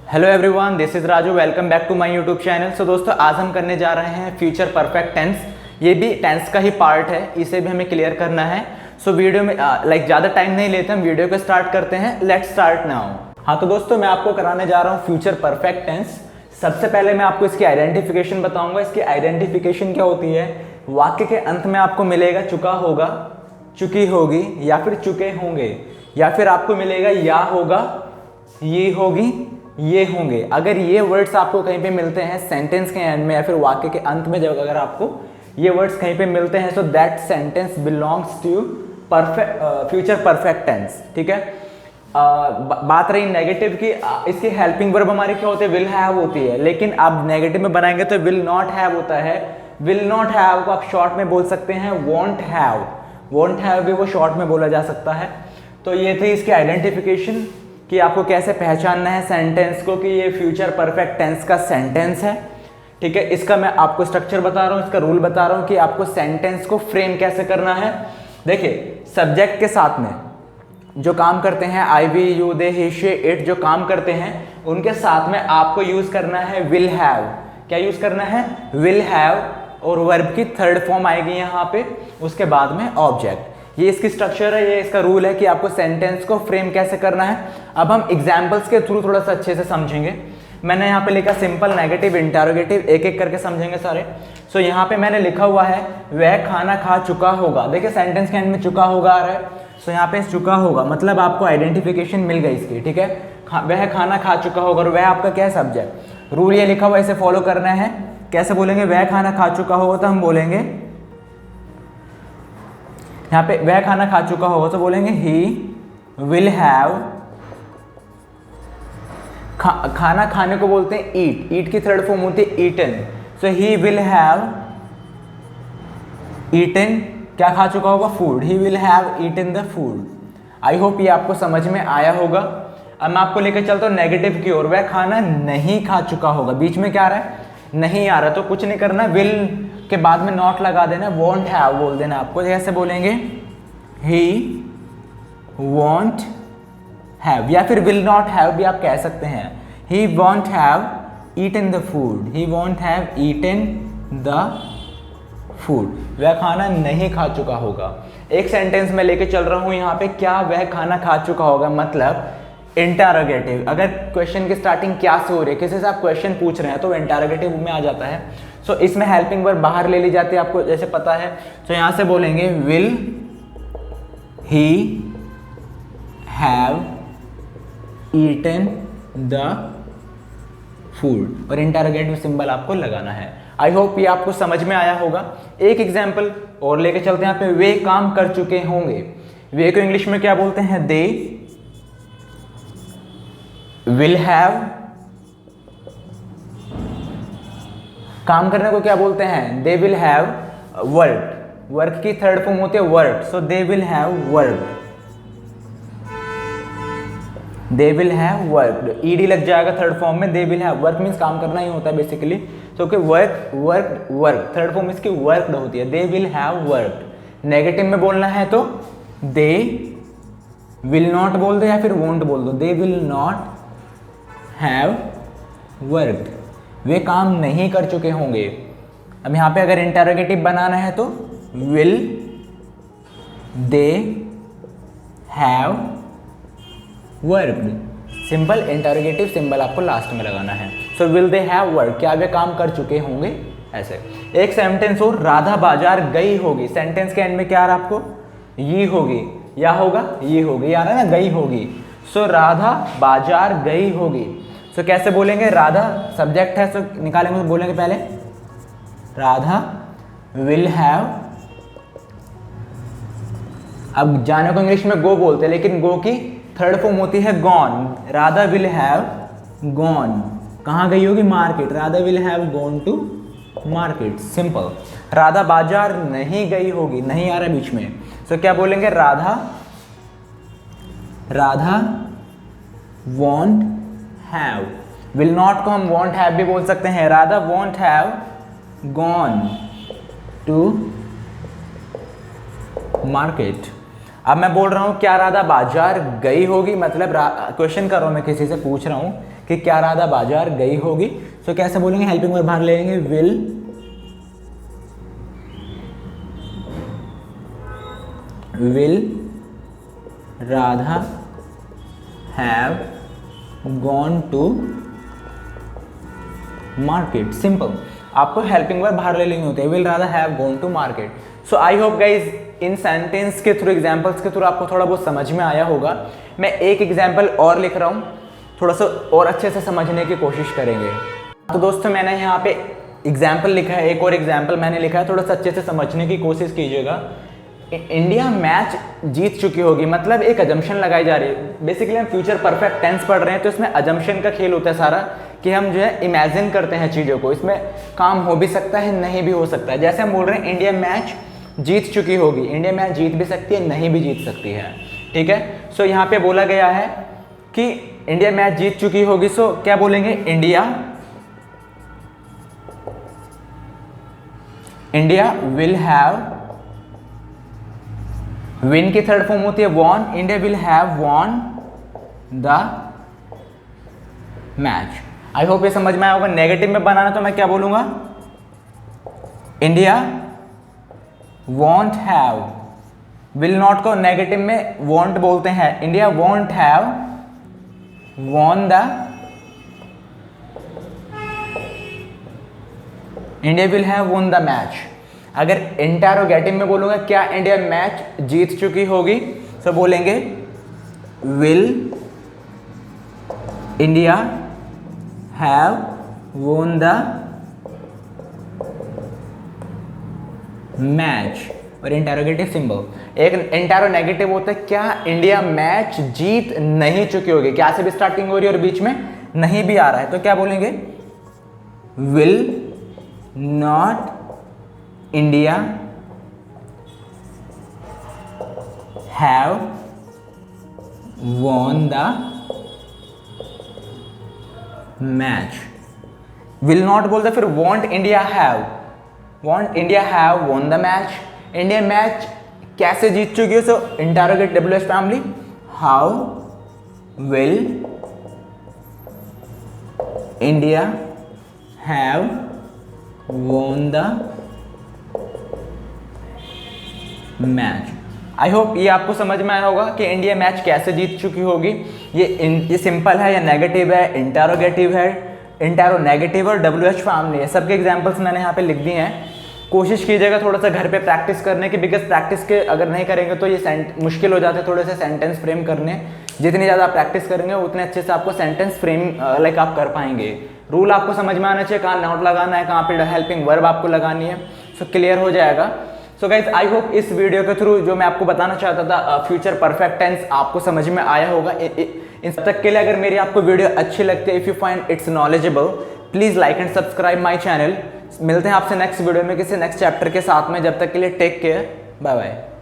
Hello everyone, this is Raju. Welcome back to my YouTube channel. So दोस्तों, आज हम करने जा रहे हैं फ्यूचर परफेक्ट टेंस। ये भी टेंस का ही पार्ट है, इसे भी हमें क्लियर करना है। सो वीडियो में ज़्यादा टाइम नहीं लेते, हम वीडियो को स्टार्ट करते हैं। Let's start now. हाँ तो दोस्तों, मैं आपको कराने जा रहा हूँ फ्यूचर परफेक्ट टेंस। सबसे पहले मैं आपको इसकी आइडेंटिफिकेशन बताऊंगा। इसकी आइडेंटिफिकेशन क्या होती है? वाक्य के अंत में आपको मिलेगा चुका होगा, चुकी होगी या फिर चुके होंगे, या फिर आपको मिलेगा या होगा, ये होगी, ये होंगे। अगर ये वर्ड्स आपको कहीं पे मिलते हैं सेंटेंस के एंड में या फिर वाक्य के अंत में, जब अगर आपको ये वर्ड्स कहीं पे मिलते हैं, so that sentence belongs to future perfect tense. ठीक है। बात रही नेगेटिव की, इसकी हेल्पिंग वर्ब हमारी क्या होती है? विल हैव होती है। लेकिन आप नेगेटिव में बनाएंगे तो विल नॉट हैव होता है। विल नॉट हैव को आप शॉर्ट में बोल सकते हैं वॉन्ट हैव। वॉन्ट हैव भी वो शॉर्ट में बोला जा सकता है। तो ये थी इसकी आइडेंटिफिकेशन कि आपको कैसे पहचानना है सेंटेंस को कि ये फ्यूचर परफेक्ट टेंस का सेंटेंस है। ठीक है। इसका मैं आपको स्ट्रक्चर बता रहा हूँ, इसका रूल बता रहा हूँ कि आपको सेंटेंस को फ्रेम कैसे करना है। देखिए, सब्जेक्ट के साथ में जो काम करते हैं, I, we, you, they, he, she, it, जो काम करते हैं उनके साथ में आपको यूज करना है विल हैव। क्या यूज करना है? Will have. और वर्ब की थर्ड फॉर्म आएगी यहाँ पे, उसके बाद में ऑब्जेक्ट। ये इसकी स्ट्रक्चर है, ये इसका रूल है कि आपको सेंटेंस को फ्रेम कैसे करना है। अब हम एग्जाम्पल्स के थ्रू थोड़ा सा अच्छे से समझेंगे। मैंने यहाँ पे लिखा सिंपल, नेगेटिव, इंटरोगेटिव, एक एक करके समझेंगे सारे। सो यहाँ पे मैंने लिखा हुआ है वह खाना खा चुका होगा। देखिए सेंटेंस के एंड में चुका होगा आ रहा है। सो यहाँ पे चुका होगा मतलब आपको आइडेंटिफिकेशन मिल गई इसकी। ठीक है। वह खाना खा चुका होगा और वह आपका क्या है? सब्जेक्ट। रूल ये लिखा हुआ, इसे फॉलो करना है। कैसे बोलेंगे? वह खाना खा चुका होगा तो हम बोलेंगे यहाँ पे वह खाना खा चुका होगा तो बोलेंगे ही विल हैव। खाना खाने को बोलते हैं ईट। ईट की थर्ड फॉर्म होती है eaten. So he will have eaten. क्या खा चुका होगा? Food. He will have eaten the food. I hope ये आपको समझ में आया होगा। अब मैं आपको लेकर चलता हूँ नेगेटिव की ओर। वह खाना नहीं खा चुका होगा। बीच में क्या आ रहा है? नहीं आ रहा, तो कुछ नहीं करना, विल के बाद में नॉट लगा देना, वॉन्ट हैव बोल देना आपको। जैसे बोलेंगे ही वॉन्ट हैव, या फिर विल नॉट हैव भी आप कह सकते हैं। He won't have eaten the food. He won't have eaten the food. वह खाना नहीं खा चुका होगा। एक सेंटेंस में लेके चल रहा हूं यहाँ पे, क्या वह खाना खा चुका होगा मतलब इंटरोगेटिव। अगर क्वेश्चन की स्टार्टिंग क्या से हो रही है, किसी से आप क्वेश्चन पूछ रहे हैं तो इंटरोगेटिव में आ जाता है। सो इसमें हेल्पिंग वर्ब बाहर ले ली जाती है, आपको जैसे पता है। तो यहाँ से बोलेंगे will he have eaten the food, और इंटरोगेटिव सिंबल आपको लगाना है। आई होप ये आपको समझ में आया होगा। एक एग्जाम्पल और लेके चलते हैं यहाँ पे। वे काम कर चुके होंगे। वे को इंग्लिश में क्या बोलते हैं? They will have. काम करने को क्या बोलते हैं? They will have work. Work की थर्ड फॉर्म होती है work. So they will have work. They will have work. ED लग जाएगा थर्ड फॉर्म में। They will have work means काम करना ही होता है बेसिकली। तो work work work, third form इसकी वर्कड होती है। They will have work. Negative में बोलना है तो दे विल नॉट बोल दो या फिर वोंट बोल दो। They will not have worked. वे काम नहीं कर चुके होंगे। अब यहाँ पे अगर इंटरोगेटिव बनाना है तो will they have worked. Simple interrogative symbol आपको लास्ट में लगाना है। So will they have work, क्या वे काम कर चुके होंगे। ऐसे एक सेंटेंस और, राधा बाजार गई होगी। सेंटेंस के एंड में क्या आ रहा है आपको? ये होगी, या होगा, ये होगी, आ रहा है ना, गई होगी। सो राधा बाजार गई होगी। सो कैसे बोलेंगे? राधा सब्जेक्ट है, सो निकालेंगे तो बोलेंगे पहले राधा विल हैव। अब जाने को इंग्लिश में गो बोलते हैं, लेकिन गो की थर्ड फॉर्म होती है gone. Radha will have gone. कहाँ गई होगी? Market. Radha will have gone to market. Simple. Radha बाजार नहीं गई होगी, नहीं आ रहा बीच में। सो क्या बोलेंगे? Radha won't have. Will not को हम वॉन्ट हैव भी बोल सकते हैं। Radha won't have gone to market. अब मैं बोल रहा हूँ क्या राधा बाजार गई होगी, मतलब क्वेश्चन कर रहा हूँ मैं, किसी से पूछ रहा हूँ कि क्या राधा बाजार गई होगी। सो कैसे बोलेंगे, हेल्पिंग वर्ब बाहर लेंगे, will Radha have gone to market. Simple, आपको हेल्पिंग वर्ब बाहर ले लेनी होती है, will Radha have gone to market. So I hope guys in sentence के थ्रू, एग्जाम्पल्स के थ्रू आपको थोड़ा बहुत समझ में आया होगा। मैं एक एग्जाम्पल और लिख रहा हूँ, थोड़ा सा और अच्छे से समझने की कोशिश करेंगे। तो दोस्तों मैंने यहाँ पे एग्जाम्पल लिखा है, एक और एग्जाम्पल मैंने लिखा है, थोड़ा सा अच्छे से समझने की कोशिश कीजिएगा। इंडिया मैच जीत चुकी होगी, मतलब एक अजम्पशन लगाई जा रही है। बेसिकली हम फ्यूचर परफेक्ट टेंस पढ़ रहे हैं, तो इसमें अजम्पशन का खेल होता है सारा, कि हम जो है इमेजिन करते हैं चीज़ों को। इसमें काम हो भी सकता है, नहीं भी हो सकता है। जैसे हम बोल रहे हैं इंडिया मैच जीत चुकी होगी, इंडिया मैच जीत भी सकती है, नहीं भी जीत सकती है, ठीक है। सो यहाँ पे बोला गया है कि इंडिया मैच जीत चुकी होगी। सो क्या बोलेंगे, इंडिया विल हैव, विन की थर्ड फॉर्म होती है won, India will have won the match. I hope ये समझ में आया होगा। नेगेटिव में बनाना तो मैं क्या बोलूंगा, India want have, will not को नेगेटिव में वॉन्ट बोलते हैं, India want have won the, India will have won the match. अगर इंटरोगेटिव में बोलूंगा क्या इंडिया मैच जीत चुकी होगी, तो बोलेंगे will India have won the match. और इंटरोगेटिव सिंबल, एक इंटरो नेगेटिव होता है, क्या इंडिया मैच जीत नहीं चुकी होगी, क्या से भी स्टार्टिंग हो रही है और बीच में नहीं भी आ रहा है, तो क्या बोलेंगे, will not India have won the match. Will not बोलते फिर won't India have, won't India have won the match. India match कैसे जीत चुकी है, so interrogate WH family, how will India have won the match. I hope ये आपको समझ में आया होगा कि इंडिया मैच कैसे जीत चुकी होगी। ये सिंपल है या नेगेटिव है, इंटरोगेटिव है, इंटरो नेगेटिव और डब्ल्यूएच फैमिली है। सबके एग्जांपल्स मैंने यहाँ पे लिख दिए हैं। कोशिश कीजिएगा थोड़ा सा घर पे प्रैक्टिस करने की, बिकॉज प्रैक्टिस के अगर नहीं करेंगे तो ये मुश्किल हो जाते हैं थोड़े से सेंटेंस फ्रेम करने। जितनी ज़्यादा आप प्रैक्टिस करेंगे उतने अच्छे से आपको सेंटेंस फ्रेम लाइक आप कर पाएंगे। रूल आपको समझ में आना चाहिए, कहाँ नोट लगाना है, कहाँ पे हेल्पिंग वर्ब आपको लगानी है, सो क्लियर हो जाएगा। सो गाइज आई होप इस वीडियो के थ्रू जो मैं आपको बताना चाहता था फ्यूचर परफेक्ट टेंस आपको समझ में आया होगा। इन तक के लिए अगर मेरी आपको वीडियो अच्छी लगती है, if you find its knowledgeable, please like and subscribe my channel. मिलते हैं आपसे नेक्स्ट वीडियो में किसी नेक्स्ट चैप्टर के साथ में। जब तक के लिए टेक केयर, बाय बाय।